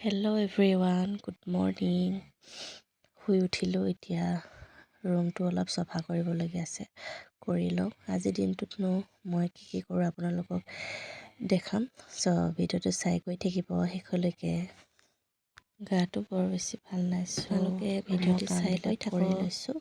Hello' everyone, good morning. শুই উঠিলোঁ। এতিয়া ৰুমটো অলপ চাফা কৰিবলগীয়া আছে, কৰি লওঁ। আজিৰ দিনটোতনো মই কি কৰোঁ আপোনালোকক দেখাম। ভিডিঅ'টো চাই গৈ থাকিব শেষলৈকে। গাটো বৰ বেছি ভাল নাই, আপোনালোকে ভিডিঅ'টো চাই লৈ কৰি লৈছোঁ।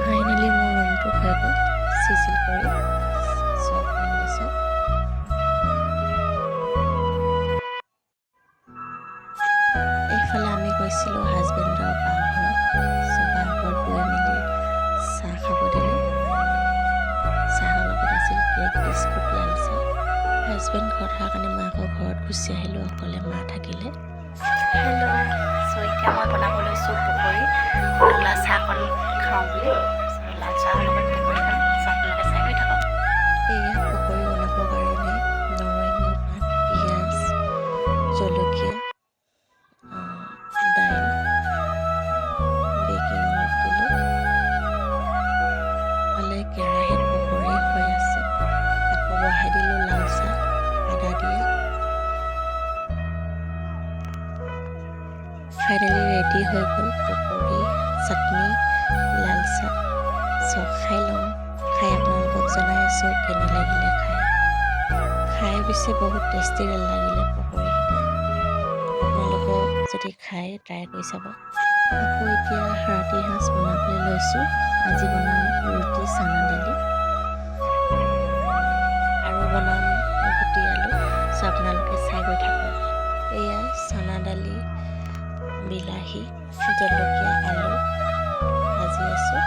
ফাইনেলি মোৰ ৰুমটো হৈ গ'ল চিজিল কৰি। এইফালে আমি গৈছিলোঁ হাজবেণ্ডৰ বাঘৰত। বাঘৰত গৈ মেলি চাহ খাব দিলোঁ। চাহৰ লগত আছিল কেক, বিস্কুট, লাল চাহ। হাজবেণ্ড ঘৰত অহাৰ কাৰণে মাকৰ ঘৰত গুচি আহিলোঁ, অকলে মা থাকিলে। হেল্ল', এতিয়া মই বনাব লৈছোঁ পকৰী। লাল চাহকণ খাওঁ বুলি লাল চাহৰ লগত পকৰী খাম। আপোনালোকে চাই গৈ থাকক। এয়া পকৰী বনাবৰ কাৰণে নৰসিংহ পাত, পিঁয়াজ, জলকীয়া, দাইল, বেকিং অলপ দিলোঁ। ইফালে কেৰাহীত পকৰী হৈ আছে, আকৌ বহাই দিলোঁ লাল চাহ, আদা দিয়া। ফাইনেলি ৰেডি হৈ গ'ল পকৰী, চাটনি, লাল চাহ। খাই লওঁ। খাই আপোনালোকক জনাই আছোঁ কেনে লাগিলে খাই পিছে বহুত টেষ্টি লাগিলে পকৰীকেইটা। আপোনালোকেও যদি খাই ট্ৰাই কৰি চাব। আকৌ এতিয়া ৰাতিৰ সাঁজ বনাবলৈ লৈছোঁ। আজি বনাম ৰুটি, চানা দালি আৰু বনাম গুটি আলু। আপোনালোকে চাই গৈ থাকক। এয়া চানা দালি, বিলাহী, জলকীয়া, আলু ভাজি আছোঁ।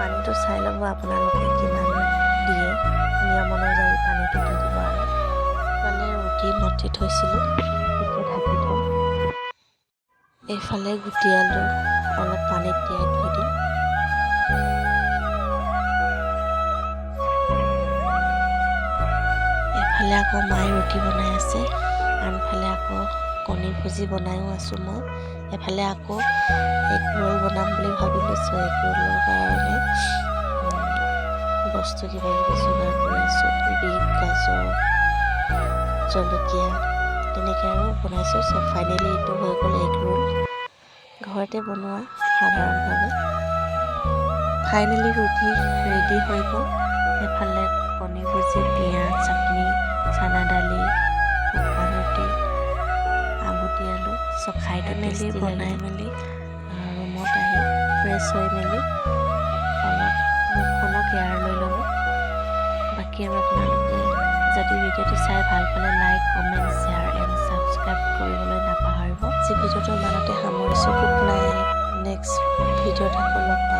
পানীটো চাই ল'ব আপোনালোকে কিমান দিয়ে, নিয়ম অনুযায়ী পানীটো দি দিব। আৰু মানে ৰুটি মঠি থৈছিলোঁ, এতিয়া ঢাকি থওঁ। এইফালে গুটি আলু অলপ পানীত তিয়াই থৈ দিম। এফালে আকৌ মায়ে ৰুটি বনাই আছে, আনফালে আকৌ কণী ভুজি বনায়ো আছোঁ মই। এফালে আকৌ এগ ৰোল বনাম বুলি ভাবিলোঁ। এগ ৰোলৰ কাৰণে বস্তু কিবা কিবি যোগাৰ কৰি আছোঁ। বিট, গাজৰ, জলকীয়া তেনেকৈ আৰু বনাইছোঁ। ফাইনেলি এইটো হৈ গ'ল এগ ৰোল, ঘৰতে বনোৱা সাধাৰণভাৱে। ফাইনেলি ৰুটি ৰেডি হৈ গ'ল। এফালে কণী ভুজি, পিঁয়াজ, চাটনি, চানা দালি, শুকান ৰুটি, গুটি আলু খাই মেলি বনাই মেলি ৰুমত আহি ফ্ৰেছ হৈ মেলি অলপ মুখখনক কেয়াৰ লৈ ল'লোঁ। বাকী আৰু আপোনালোকে যদি ভিডিঅ'টো চাই ভাল পালে like, comment, share and subscribe কৰিবলৈ নাপাহৰিব। ভিডিঅ'টো ইমানতে সামৰিছোঁ। Good night. নেক্সট ভিডিঅ'ত আকৌ লগ পাম।